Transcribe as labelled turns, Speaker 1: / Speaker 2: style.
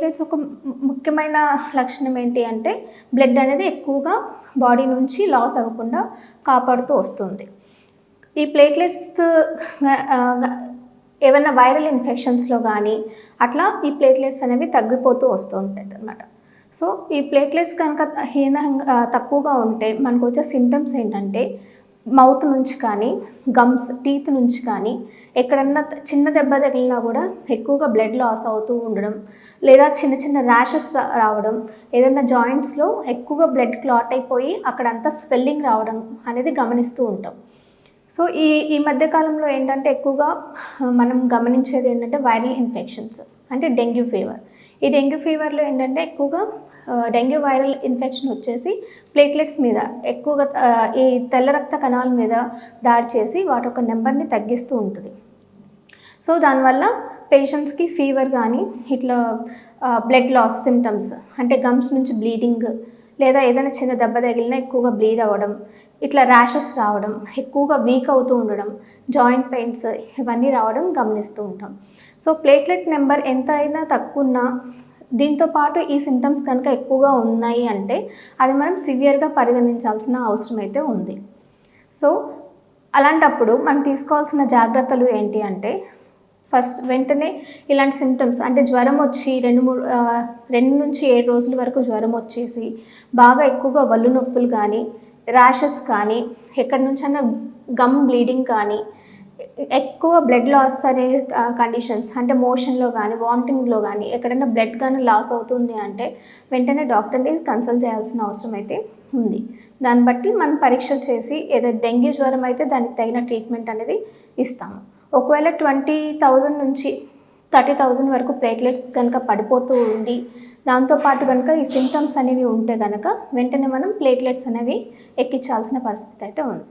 Speaker 1: Platelets ఒక ముఖ్యమైన లక్షణం ఏంటి అంటే బ్లడ్ అనేది ఎక్కువగా బాడీ నుంచి లాస్ అవ్వకుండా కాపాడుతూ వస్తుంది. ఈ ప్లేట్లెట్స్ ఏమైనా వైరల్ ఇన్ఫెక్షన్స్లో కానీ అట్లా ఈ ప్లేట్లెట్స్ అనేవి తగ్గిపోతూ వస్తూ ఉంటాయి అన్నమాట. సో ఈ ప్లేట్లెట్స్ కనుక తక్కువగా ఉంటే మనకు వచ్చే సిమ్టమ్స్ ఏంటంటే మౌత్ నుంచి కానీ గమ్స్ టీత్ నుంచి కానీ ఎక్కడన్నా చిన్న దెబ్బ తగిలినా కూడా ఎక్కువగా బ్లడ్ లాస్ అవుతూ ఉండడం, లేదా చిన్న చిన్న ర్యాషెస్ రావడం, ఏదైనా జాయింట్స్లో ఎక్కువగా బ్లడ్ క్లాట్ అయిపోయి అక్కడంతా స్వెల్లింగ్ రావడం అనేది గమనిస్తూ ఉంటాం. సో ఈ మధ్యకాలంలో ఏంటంటే ఎక్కువగా మనం గమనించేది ఏంటంటే వైరల్ ఇన్ఫెక్షన్స్ అంటే డెంగ్యూ ఫీవర్. ఈ డెంగ్యూ ఫీవర్లో ఏంటంటే ఎక్కువగా డెంగ్యూ వైరల్ ఇన్ఫెక్షన్ వచ్చేసి ప్లేట్లెట్స్ మీద ఎక్కువగా ఈ తెల్ల రక్త కణాల మీద దాడి చేసి వాటి యొక్క నెంబర్ని తగ్గిస్తూ ఉంటుంది. సో దానివల్ల పేషెంట్స్కి ఫీవర్ కానీ ఇట్లా బ్లడ్ లాస్ సిమ్టమ్స్ అంటే గమ్స్ నుంచి బ్లీడింగ్, లేదా ఏదైనా చిన్న దెబ్బ తగిలినా ఎక్కువగా బ్లీడ్ అవ్వడం, ఇట్లా ర్యాషెస్ రావడం, ఎక్కువగా వీక్ అవుతూ ఉండడం, జాయింట్ పెయిన్స్ ఇవన్నీ రావడం గమనిస్తూ ఉంటాం. సో ప్లేట్లెట్ నెంబర్ ఎంత అయినా తక్కువ ఉన్నా దీంతో పాటు ఈ సిమ్టమ్స్ కనుక ఎక్కువగా ఉన్నాయి అంటే అది మనం సివియర్గా పరిగణించాల్సిన అవసరం అయితే ఉంది. సో అలాంటప్పుడు మనం తీసుకోవాల్సిన జాగ్రత్తలు ఏంటి అంటే ఫస్ట్ వెంటనే ఇలాంటి సిమ్టమ్స్ అంటే జ్వరం వచ్చి 2 నుంచి 7 రోజుల వరకు జ్వరం వచ్చేసి బాగా ఎక్కువగా వళ్ళు నొప్పులు కానీ, ర్యాషెస్ కానీ, ఎక్కడి నుంచైనా గమ్ బ్లీడింగ్ కానీ, ఎక్కువ బ్లడ్ లాస్ అనే కండిషన్స్ అంటే మోషన్లో కానీ వామిటింగ్లో కానీ ఎక్కడైనా బ్లడ్ కానీ లాస్ అవుతుంది అంటే వెంటనే డాక్టర్ని కన్సల్ట్ చేయాల్సిన అవసరం అయితే ఉంది. దాన్ని బట్టి మనం పరీక్షలు చేసి ఏదైతే డెంగ్యూ జ్వరం అయితే దానికి తగిన ట్రీట్మెంట్ అనేది ఇస్తాము. ఒకవేళ 20,000 నుంచి 30,000 వరకు ప్లేట్లెట్స్ కనుక పడిపోతూ ఉండి దాంతోపాటు కనుక ఈ సిమ్టమ్స్ అనేవి ఉంటే కనుక వెంటనే మనం ప్లేట్లెట్స్ అనేవి ఎక్కించాల్సిన పరిస్థితి అయితే ఉంది.